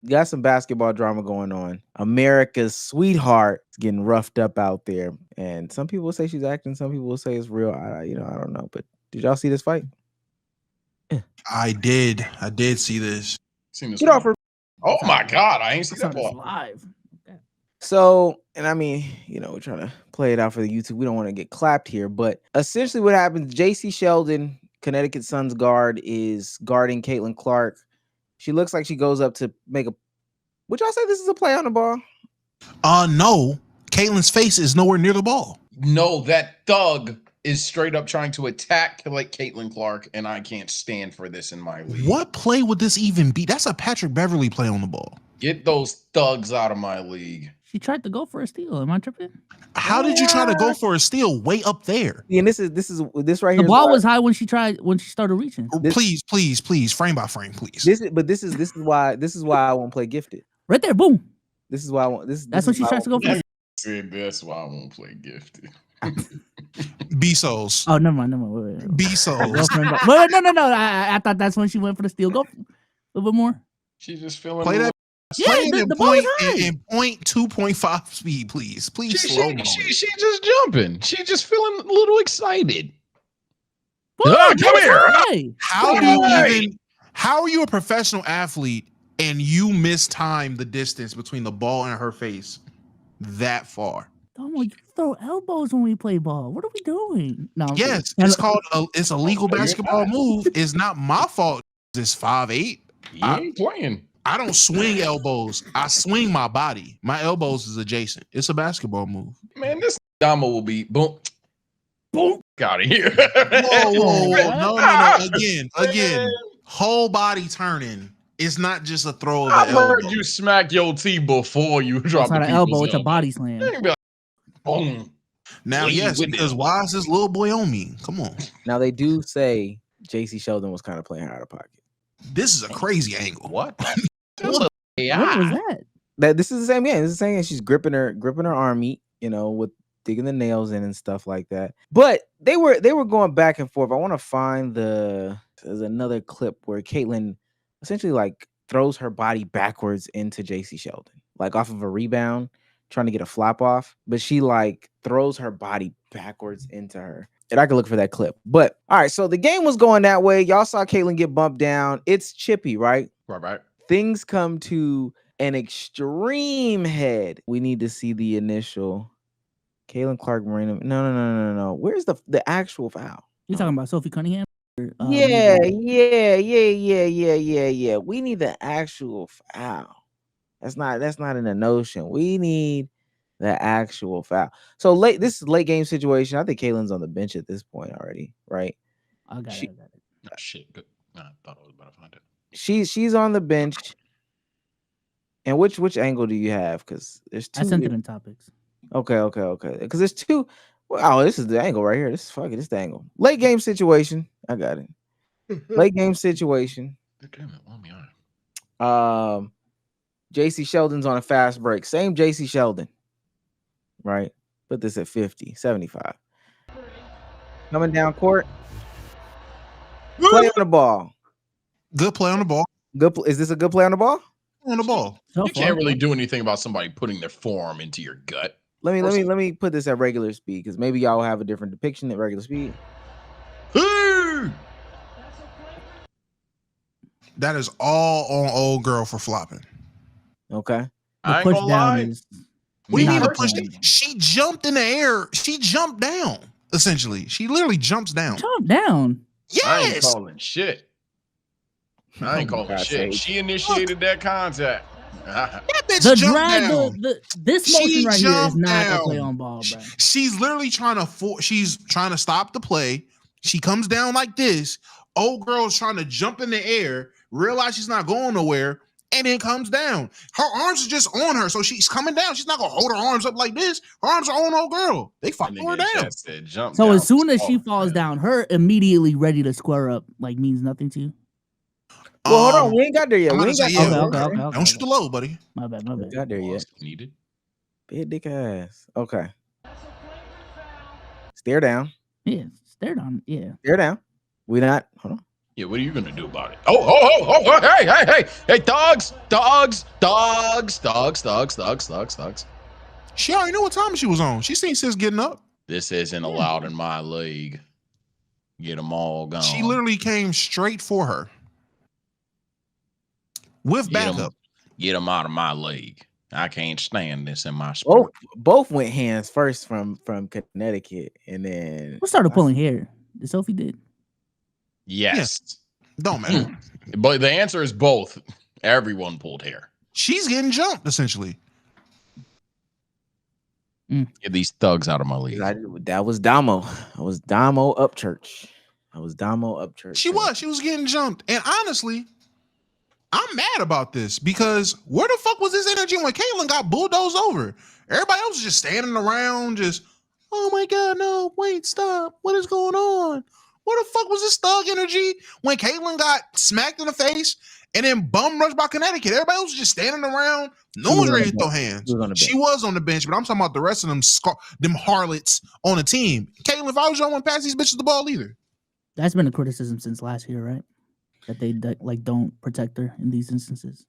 got some basketball drama going on. America's sweetheart is getting roughed up out there, and some people will say she's acting. Some people will say it's real. I don't know. But did y'all see this fight? I did see this. Seen this Get off one. her. Oh my God, I ain't seen that It's ball. live. Okay. So, and I mean, we're trying to play it out for the YouTube. We don't want to get clapped here, but essentially what happens, JC Sheldon, Connecticut Sun's guard, is guarding Caitlin Clark. She looks like she goes up to make a... Would y'all say this is a play on the ball? No. Caitlin's face is nowhere near the ball. No, that thug is straight up trying to attack like Caitlin Clark, and I can't stand for this in my league. What play would this even be? That's a Patrick Beverly play on the ball. Get those thugs out of my league. She tried to go for a steal. Am I tripping? How did you try to go for a steal way up there? Yeah, and this right here. The ball was high when she started reaching. Please, frame by frame, please. This is why I won't play gifted. Right there, boom. This is why I won't. That's what she tries to go for. Said that's why I won't play gifted. B-Souls. Oh, never mind. Wait. B-Souls. No. I thought that's when she went for the steal. Go a little bit more. She's just feeling. Play that. Yeah, the ball is high. In 2.5 speed, please. Slow mo. She just jumping. She just feeling a little excited. Boom, Come here. How are you a professional athlete and you mistime the distance between the ball and her face that far? Oh, you throw elbows when we play ball. What are we doing? No. Yes, it's a legal basketball move. It's not my fault. It's 5'8". You ain't playing. I don't swing elbows. I swing my body. My elbows is adjacent. It's a basketball move. Man, this Dama will be boom, out of here. Whoa. No. Again. Whole body turning. It's not just a throw of I an elbow. heard you smack your T before you drop It's not an elbow. It's a body slam. You can be like, boom. Now, yes, because why is this little boy on me? Come on. Now they do say JC Sheldon was kind of playing her out of pocket. This is a crazy angle. What? What was that? This is the same game. This is the same game. She's gripping her arm meat, with digging the nails in and stuff like that. But they were going back and forth. I want to find there's another clip where Caitlin essentially like throws her body backwards into JC Sheldon, like off of a rebound, trying to get a flop off. But she like throws her body backwards into her. And I can look for that clip. But all right, so the game was going that way. Y'all saw Caitlin get bumped down. It's chippy, right? Right. Things come to an extreme head. We need to see the initial. Caitlin Clark Marina. No. Where's the actual foul? You talking about Sophie Cunningham? Yeah. We need the actual foul. That's not in the notion. We need the actual foul. So this is late game situation. I think Caitlin's on the bench at this point already, right? I got it. Oh, shit. Good. I thought I was about to find it. She's on the bench. And which angle do you have? Because there's two. I sent it in topics. Okay. Because there's two. Well, this is the angle right here. This is the angle. Late game situation. I got it. Late game situation. Damn it, want me on. JC Sheldon's on a fast break. Same JC Sheldon. Right? Put this at 50, 75. Coming down court. Play on the ball. Good play on the ball. Is this a good play on the ball? On the ball. So You can't really do anything about somebody putting their forearm into your gut. Let me put this at regular speed because maybe y'all will have a different depiction at regular speed. That is all on old girl for flopping. Okay. I ain't gonna lie. We need to push it. She jumped in the air. She jumped down. Essentially, she literally jumps down. Jump down. Yes. I ain't calling shit. She initiated that contact. That bitch jumped down. This motion right here is not a play on ball, bro. She's literally trying to stop the play. She comes down like this. Old girl's trying to jump in the air, realize she's not going nowhere, and then comes down. Her arms are just on her, so she's coming down. She's not gonna hold her arms up like this. Her arms are on old girl. They follow her down. So as soon as she falls down, her immediately ready to square up like means nothing to you. Well, hold on. We ain't got there yet. Okay. Don't shoot the low, buddy. My bad. We got there yet. Needed. Big dick ass. Okay. Stare down. Yeah, stare down. Yeah. Stare down. We not. Hold on. Yeah, what are you gonna do about it? Hey, dogs. She already knew what time she was on. She seen sis getting up. This isn't allowed in my league. Get them all gone. She literally came straight for her with backup. Get them out of my league. I can't stand this in my sport. Both went hands first from Connecticut, and then Who started pulling hair? Sophie did. Yes. Don't matter. But the answer is both. Everyone pulled hair. She's getting jumped, essentially. Get these thugs out of my league. That was Damo. I was Damo Upchurch. She was getting jumped. And honestly, I'm mad about this because where the fuck was this energy when Caitlyn got bulldozed over? Everybody else was just standing around, just, oh my God, no, wait, stop. What is going on? Where the fuck was this thug energy when Caitlyn got smacked in the face and then bum rushed by Connecticut? Everybody else was just standing around. No one's ready to throw hands. She was on the bench, but I'm talking about the rest of them harlots on the team. Caitlyn, if I was you, I wouldn't pass these bitches the ball either. That's been a criticism since last year, right? That they don't protect her in these instances.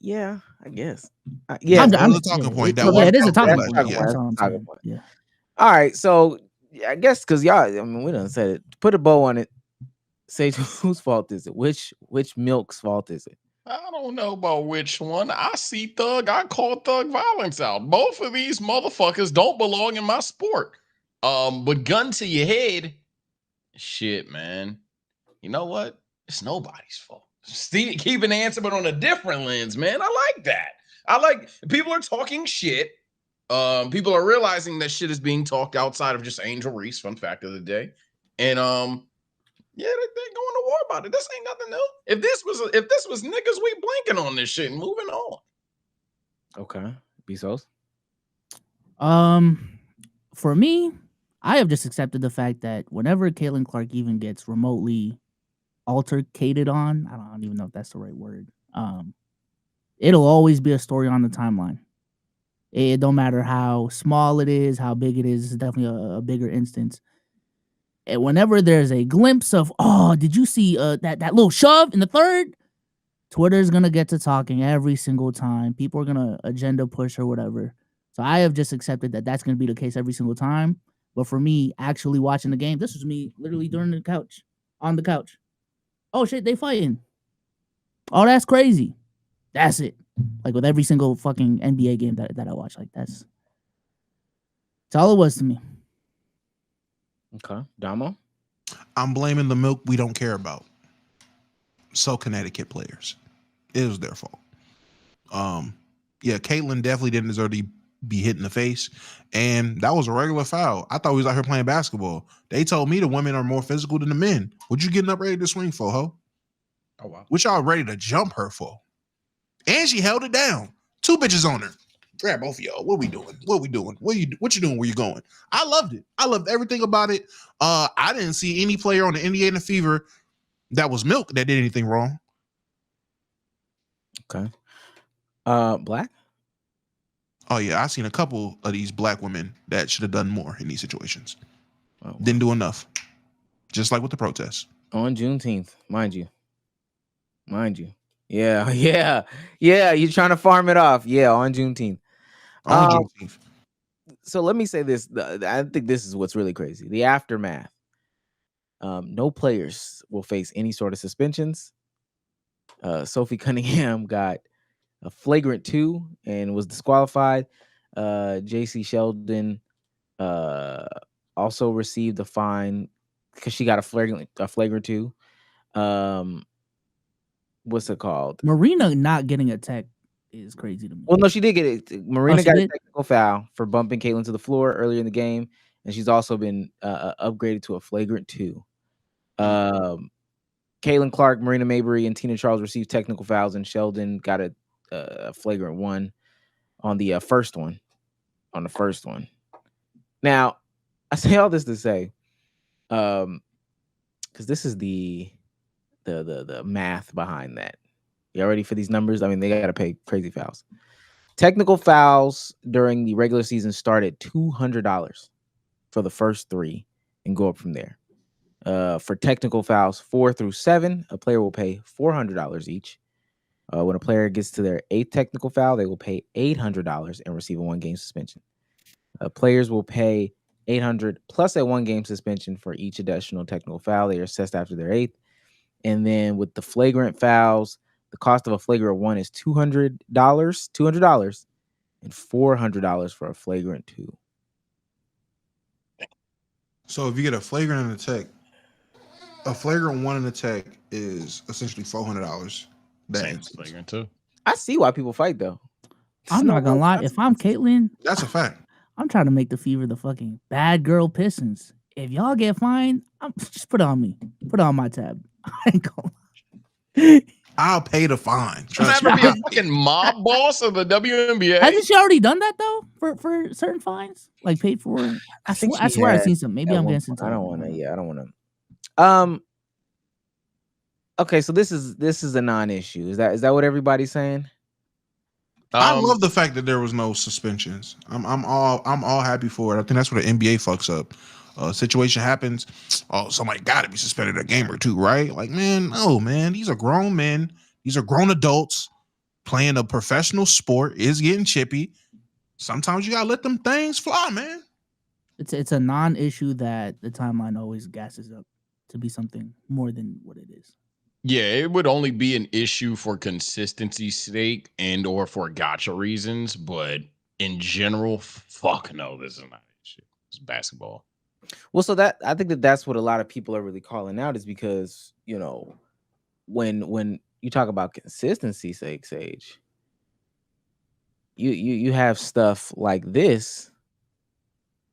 Yeah, I guess. Yeah, that was a talking point. It is a talking point. Yeah. All right, so I guess because y'all, I mean, we done said it. Put a bow on it. Say whose fault is it? Which Milk's fault is it? I don't know about which one. I see thug. I call thug violence out. Both of these motherfuckers don't belong in my sport. But gun to your head, shit, man. You know what? It's nobody's fault. Keep an answer, but on a different lens, man. I like that. I like people are talking shit. People are realizing that shit is being talked outside of just Angel Reese, fun fact of the day. And yeah, they're going to war about it. This ain't nothing new. If this was niggas, we blinking on this shit and moving on. Okay. Bezos? For me, I have just accepted the fact that whenever Caitlin Clark even gets remotely altercated on, I don't even know if that's the right word. It'll always be a story on the timeline. It don't matter how small it is, how big it is. It's definitely a bigger instance. And whenever there's a glimpse of, oh, did you see that little shove in the third? Twitter's gonna get to talking every single time. People are gonna agenda push or whatever. So I have just accepted that that's gonna be the case every single time. But for me, actually watching the game, this was me literally on the couch. Oh shit, they fighting. Oh, that's crazy. That's it. Like with every single fucking NBA game that I watch, like that's all it was to me. Okay, Damo. I'm blaming the milk we don't care about. So Connecticut players, it was their fault. Yeah, Caitlyn definitely didn't deserve to be hit in the face, and that was a regular foul. I thought we was out here playing basketball. They told me the women are more physical than the men. What you getting up ready to swing for, ho? Oh wow. What y'all ready to jump her for? And she held it down. 2 bitches on her. Grab both of y'all. What we doing? What you doing? Where you going? I loved it. I loved everything about it. I didn't see any player on the Indiana Fever that was milk that did anything wrong. Okay. Black? Oh yeah, I seen a couple of these black women that should have done more in these situations. Oh, wow. Didn't do enough. Just like with the protests. On Juneteenth, mind you. Yeah. You're trying to farm it off. Yeah, on Juneteenth. Juneteenth. So let me say this. I think this is what's really crazy. The aftermath. No players will face any sort of suspensions. Sophie Cunningham got a flagrant 2 and was disqualified. JC Sheldon also received a fine because she got a flagrant 2. What's it called? Marina not getting a tech is crazy to me. Well, no, she did get it. Marina got a technical foul for bumping Caitlyn to the floor earlier in the game, and she's also been upgraded to a flagrant 2. Caitlin Clark, Marina Mabry, and Tina Charles received technical fouls, and Sheldon got a flagrant 1 on the first one. Now, I say all this to say, because this is the math behind that. Y'all ready for these numbers? I mean, they got to pay crazy fouls. Technical fouls during the regular season start at $200 for the first 3 and go up from there. For technical fouls 4 through 7, a player will pay $400 each. When a player gets to their 8th technical foul, they will pay $800 and receive a 1-game suspension. Players will pay $800 plus a 1-game suspension for each additional technical foul they are assessed after their 8th. And then with the flagrant fouls, the cost of a flagrant 1 is $200, and $400 for a flagrant 2. So if you get a flagrant in the tech, a flagrant 1 in the tech is essentially $400. Same as flagrant 2. I see why people fight though. I'm not gonna lie. If I'm Caitlyn, That's a fact. I'm trying to make the Fever the fucking bad girl Pistons. If y'all get fined, just put it on me. Put it on my tab. I ain't gonna. I'll pay the fine. You'll Trust never me. be a fucking mob boss of the WNBA. Hasn't she already done that though for certain fines? Like paid for? I swear I've seen some. Maybe I'm getting some. I don't want to. Yeah, I don't want to. Okay, so this is a non-issue. Is that what everybody's saying? I love the fact that there was no suspensions. I'm all happy for it. I think that's where the NBA fucks up. Situation happens. Oh, somebody got to be suspended a game or two, right? Like, man, no, man. These are grown men. These are grown adults playing a professional sport. Is getting chippy. Sometimes you gotta let them things fly, man. It's a non-issue that the timeline always gasses up to be something more than what it is. Yeah, it would only be an issue for consistency's sake and or for gotcha reasons, but in general, fuck no, this is not an issue. It's basketball. Well, so that I think that's what a lot of people are really calling out is because, you know, when you talk about consistency sake, Sage, you have stuff like this.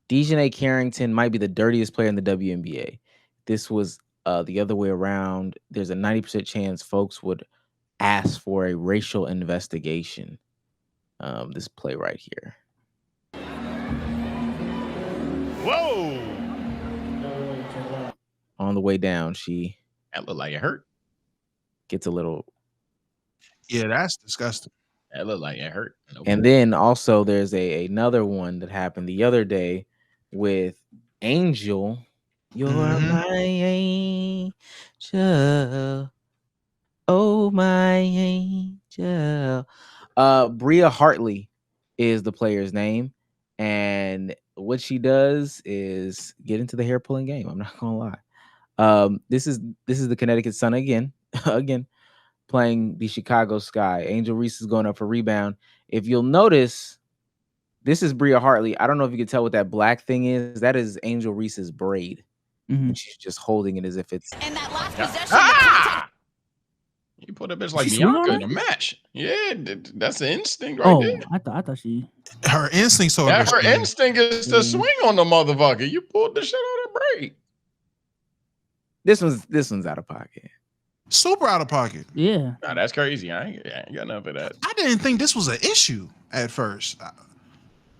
Dejounte Carrington might be the dirtiest player in the WNBA. This was the other way around. There's a 90% chance folks would ask for a racial investigation. This play right here. Whoa! On the way down, she That looked like it hurt. gets a little. Yeah, that's disgusting. That looked like it hurt. Nope. And then also there's another one that happened the other day with Angel. You're my angel. Oh, my angel. Bria Hartley is the player's name. And what she does is get into the hair pulling game. I'm not gonna lie. This is the Connecticut Sun again, playing the Chicago Sky. Angel Reese is going up for rebound. If you'll notice, this is Bria Hartley. I don't know if you can tell what that black thing is. That is Angel Reese's braid. Mm-hmm. And she's just holding it as if it's. And that last possession. You put a bitch like She Bianca swung in a match. Yeah, that's an instinct right Oh, there. I thought she. Her instincts are That her understanding. instinct is to swing on the motherfucker. You pulled the shit on the break. This one's out of pocket. Super out of pocket. Yeah. Nah, that's crazy. I ain't got enough of that. I didn't think this was an issue at first.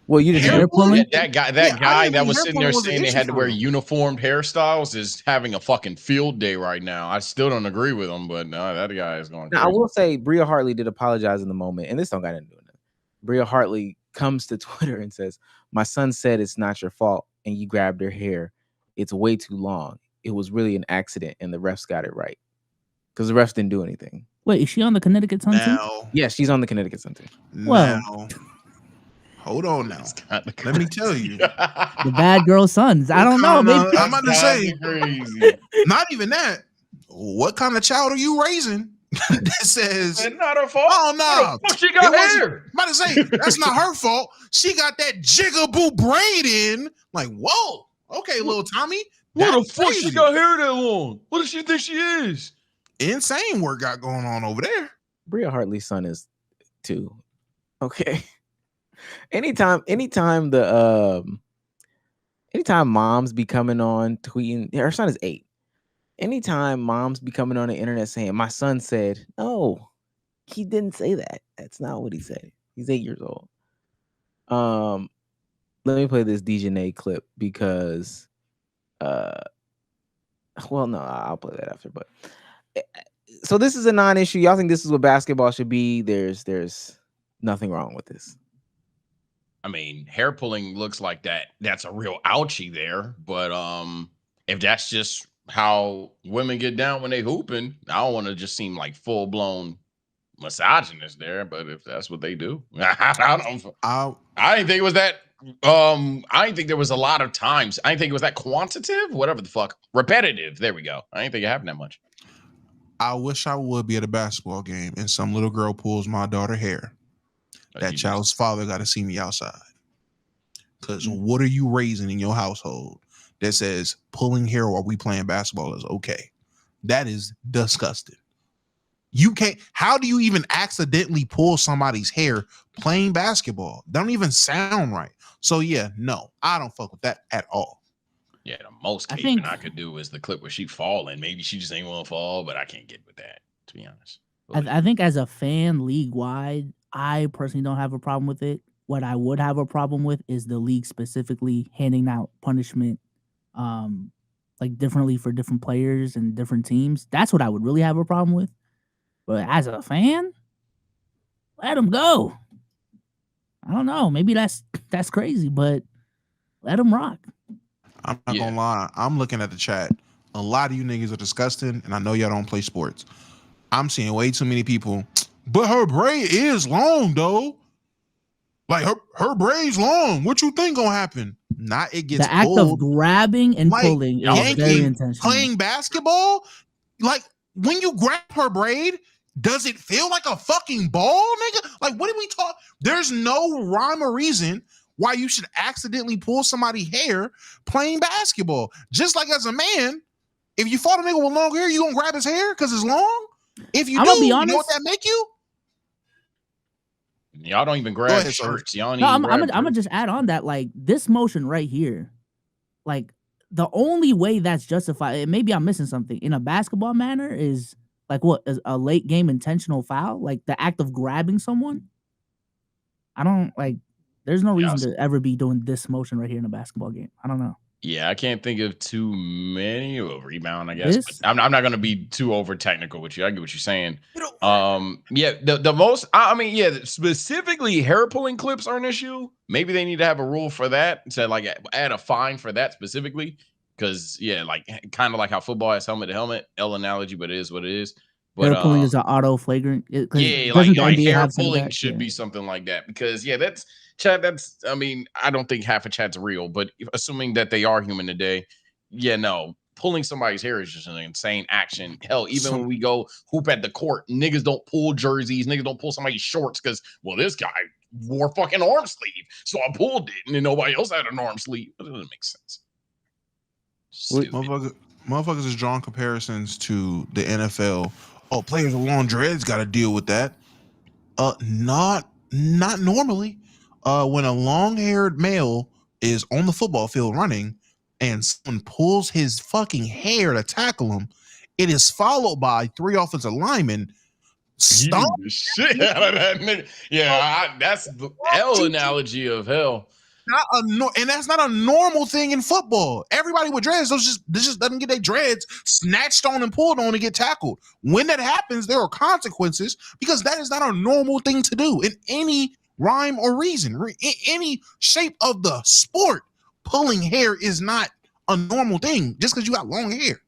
Well, you didn't. Hair pulling? That guy I that didn't was think sitting hair there pulling was an saying they issue had to for wear him. uniformed hairstyles is having a fucking field day right now. I still don't agree with him, but no, that guy is going Now, I crazy. will say Bria Hartley did apologize in the moment, and this don't got nothing to do with it. Bria Hartley comes to Twitter and says, "My son said it's not your fault, and you grabbed her hair. It's way too long. It was really an accident, and the refs got it right because the refs didn't do anything." Wait, is she on the Connecticut Sun team? Now, Yeah, she's on the Connecticut Sun team. Well. now, hold on now. Let me tell you. The bad girl Suns. I don't know. Maybe. I'm about to say, crazy. not even that. What kind of child are you raising that says, It's not her fault. oh, no. Fuck, she got It wasn't- hair. I'm about to say, that's not her fault. She got that jigaboo braid in. Like, whoa. Okay, little Tommy. What the That's fuck? crazy. She got hair that long. What does she think she is? Insane work got going on over there. Bria Hartley's son is 2. Okay. Anytime moms be coming on tweeting, her son is 8. Anytime moms be coming on the internet saying, "My son said," no, he didn't say that. That's not what he said. He's 8 years old. Let me play this Dejounte clip because well, no, I'll play that after, but so this is a non-issue. Y'all think this is what basketball should be? There's nothing wrong with this. I mean, hair pulling looks like that. That's a real ouchie there. But if that's just how women get down when they hooping. I don't want to just seem like full blown misogynist there, but if that's what they do, I don't. I didn't think it was that. I didn't think there was a lot of times. I didn't think it was that quantitative, whatever the fuck, repetitive. There we go. I didn't think it happened that much. I wish I would be at a basketball game and some little girl pulls my daughter's hair. That child's father got to see me outside. Because what are you raising in your household that says pulling hair while we playing basketball is okay? That is disgusting. You can't. How do you even accidentally pull somebody's hair playing basketball? That don't even sound right. So yeah, no, I don't fuck with that at all. Yeah, the most caping I could do is the clip where she falling. Maybe she just ain't want to fall, but I can't get with that, to be honest. I think as a fan, league wide, I personally don't have a problem with it. What I would have a problem with is the league specifically handing out punishment, like differently for different players and different teams. That's what I would really have a problem with. But as a fan, let them go. I don't know. Maybe that's crazy, but let them rock. I'm not gonna lie. I'm looking at the chat. A lot of you niggas are disgusting, and I know y'all don't play sports. I'm seeing way too many people. But her braid is long, though. Like her braid's long. What you think gonna happen? Not it gets the act pulled. of grabbing and like pulling is very intentional. Playing basketball, like when you grab her braid, does it feel like a fucking ball, nigga? Like what are we talking? There's no rhyme or reason why you should accidentally pull somebody's hair playing basketball. Just like as a man, if you fought a nigga with long hair, you gonna grab his hair because it's long? If you do, you know what that make you? Y'all don't even grab shirts. Y'all no, I'm gonna just add on that, like, this motion right here, like, the only way that's justified, and maybe I'm missing something, in a basketball manner is, like, what, is a late game intentional foul? Like, the act of grabbing someone? I don't, like, there's no reason to ever be doing this motion right here in a basketball game. I don't know. Yeah, I can't think of too many. A rebound, I guess. But I'm not going to be too over technical with you. I get what you're saying. Yeah, the most. I mean, yeah, specifically hair pulling clips are an issue. Maybe they need to have a rule for that. To like add a fine for that specifically. Because yeah, like kind of like how football has helmet to helmet. L analogy, but it is what it is. But hair pulling is an auto flagrant. Yeah, like hair pulling should be something like that. Because yeah, that's. Chat, that's, I mean, I don't think half a chat's real, but assuming that they are human today, yeah, no, pulling somebody's hair is just an insane action. Hell, even when we go hoop at the court, niggas don't pull jerseys, niggas don't pull somebody's shorts because, well, this guy wore fucking arm sleeve, so I pulled it, and then nobody else had an arm sleeve. That doesn't make sense. Motherfuckers is drawing comparisons to the NFL. Oh, players with long dreads got to deal with that. Not normally. When a long-haired male is on the football field running and someone pulls his fucking hair to tackle him, it is followed by 3 offensive linemen stomp the shit out of that nigga. Yeah, that's the L analogy of hell. And that's not a normal thing in football. Everybody with dreads, just doesn't get their dreads snatched on and pulled on to get tackled. When that happens, there are consequences because that is not a normal thing to do in any rhyme or reason, in any shape of the sport. Pulling hair is not a normal thing just because you got long hair.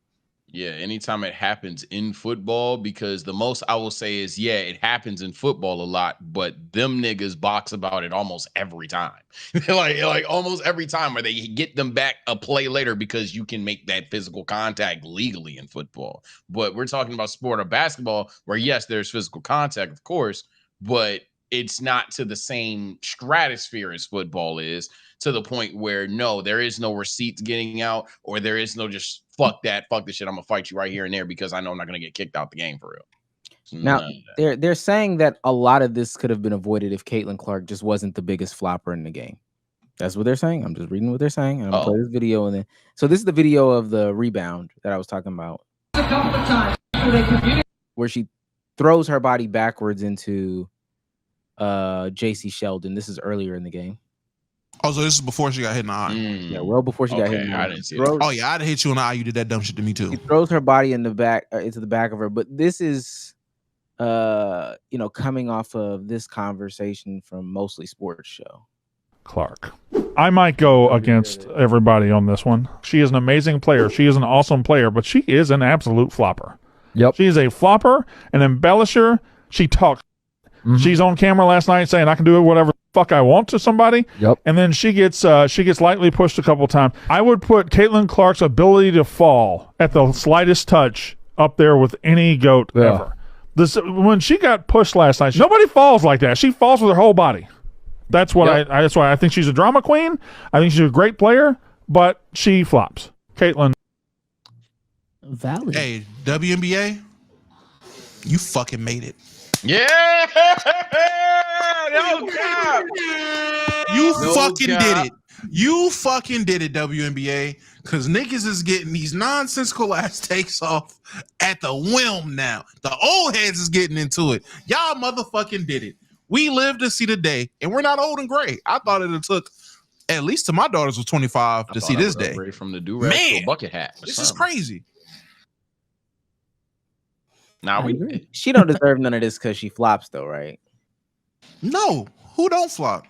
Yeah, anytime it happens in football, because the most I will say is, yeah, it happens in football a lot, but them niggas box about it almost every time. like almost every time where they get them back a play later because you can make that physical contact legally in football. But we're talking about sport of basketball where, yes, there's physical contact, of course, but it's not to the same stratosphere as football is, to the point where, no, there is no receipts getting out, or there is no just fuck this shit, I'm gonna fight you right here and there because I know I'm not gonna get kicked out the game for real. Now they're saying that a lot of this could have been avoided if Caitlin Clark just wasn't the biggest flopper in the game. That's what they're saying. I'm just reading what they're saying. I'm gonna play this video, and then so this is the video of the rebound that I was talking about, where she throws her body backwards into JC Sheldon. This is earlier in the game. Oh, so this is before she got hit in the eye. Yeah, well before she got hit in the eye. I didn't see it. Oh yeah, I'd hit you in the eye. You did that dumb shit to me too. She throws her body in the back into the back of her. But this is coming off of this conversation from Mostly Sports Show. Clark. I might go against everybody on this one. She is an amazing player. She is an awesome player, but she is an absolute flopper. Yep. She is a flopper, an embellisher. She talks. Mm-hmm. She's on camera last night saying I can do whatever the fuck I want to somebody. Yep. And then she gets lightly pushed a couple times. I would put Caitlin Clark's ability to fall at the slightest touch up there with any GOAT ever. When she got pushed last night, nobody falls like that. She falls with her whole body. That's what that's why I think she's a drama queen. I think she's a great player, but she flops. Caitlin. Valid. Hey, WNBA, you fucking made it. Yeah, you fucking did it. You fucking did it, WNBA. Because niggas is getting these nonsensical ass takes off at the whim now. The old heads is getting into it. Y'all motherfucking did it. We live to see the day, and we're not old and gray. I thought it took at least to my daughters was 25 to see this day. From the do-rag to a bucket hat. This is crazy. Now she don't deserve none of this because she flops, though, right? No, who don't flop?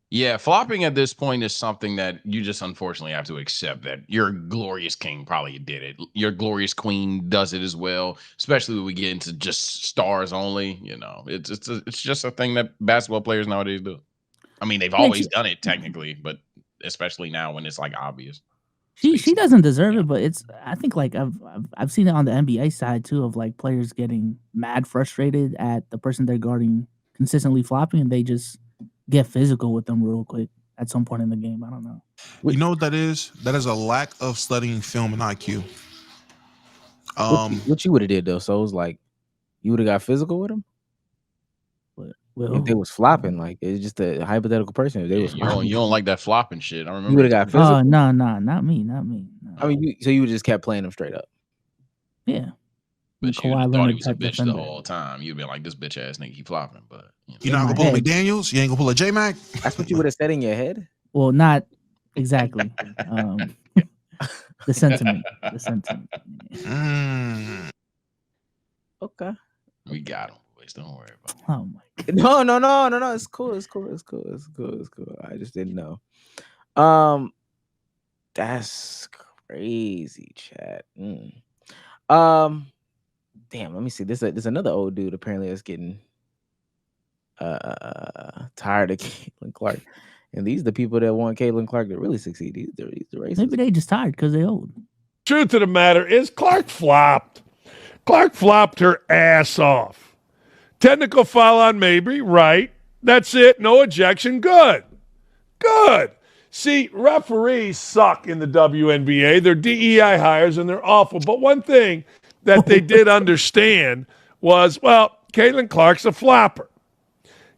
Yeah, flopping at this point is something that you just unfortunately have to accept that your glorious king probably did it. Your glorious queen does it as well, especially when we get into just stars only. You know, it's just a thing that basketball players nowadays do. I mean, they've always done it technically, but especially now when it's like obvious. She doesn't deserve it, but I think like I've seen it on the NBA side too of like players getting mad frustrated at the person they're guarding consistently flopping, and they just get physical with them real quick at some point in the game. I don't know. You know what that is? That is a lack of studying film and IQ. What you would have did though? So it was like you would have got physical with them. Well, if they was flopping, like it's just a hypothetical person. If they was you don't like that flopping shit. I remember you would have got physical. Oh no, not me. No. I mean, so you just kept playing them straight up. Yeah. But you thought he was a bitch the whole time. You'd been like, this bitch ass nigga keep flopping. But you're not gonna pull McDaniels. You ain't gonna pull a J Mac. That's what you would have said in your head. Well, not exactly. The sentiment. Okay. We got him, boys. Don't worry about it. Oh my God. No. It's cool. I just didn't know. That's crazy, chat. Damn, let me see. There's another old dude apparently that's getting tired of Caitlin Clark. And these are the people that want Caitlin Clark to really succeed. These the racists. Maybe they just tired because they old. Truth of the matter is Clark flopped. Clark flopped her ass off. Technical foul on Mabry, right. That's it. No ejection. Good. See, referees suck in the WNBA. They're DEI hires and they're awful. But one thing that they did understand was, well, Caitlin Clark's a flopper.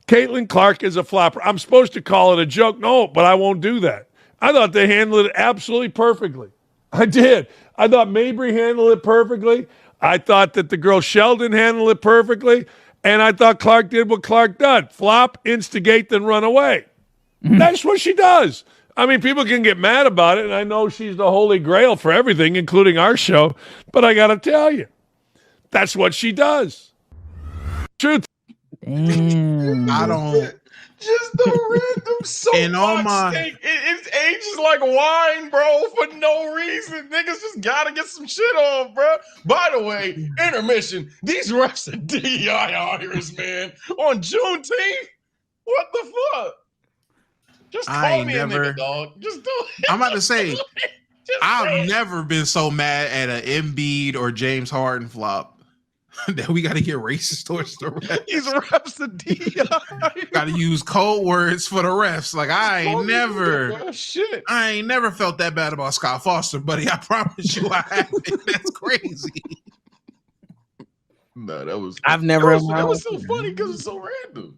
Caitlin Clark is a flopper. I'm supposed to call it a joke. No, but I won't do that. I thought they handled it absolutely perfectly. I did. I thought Mabry handled it perfectly. I thought that the girl Sheldon handled it perfectly. And I thought Clark did what Clark did. Flop, instigate, then run away. That's what she does. I mean, people can get mad about it, and I know she's the holy grail for everything, including our show. But I got to tell you, that's what she does. Truth. Damn. I don't. Just the random so and all my it's ages like wine, bro, for no reason. Niggas just gotta get some shit off, bro. By the way, intermission. These refs are DEI hires, man. On Juneteenth, what the fuck? Just call me a nigga, dog. Just do it. I'm about to say, I've never been so mad at an Embiid or James Harden flop that we got to get racist towards the refs. These refs are DEI. Got to use code words for the refs. Like I ain't never felt that bad about Scott Foster, buddy. I promise you, I haven't. That's crazy. No, that was. I've never. It was so funny because it's so random.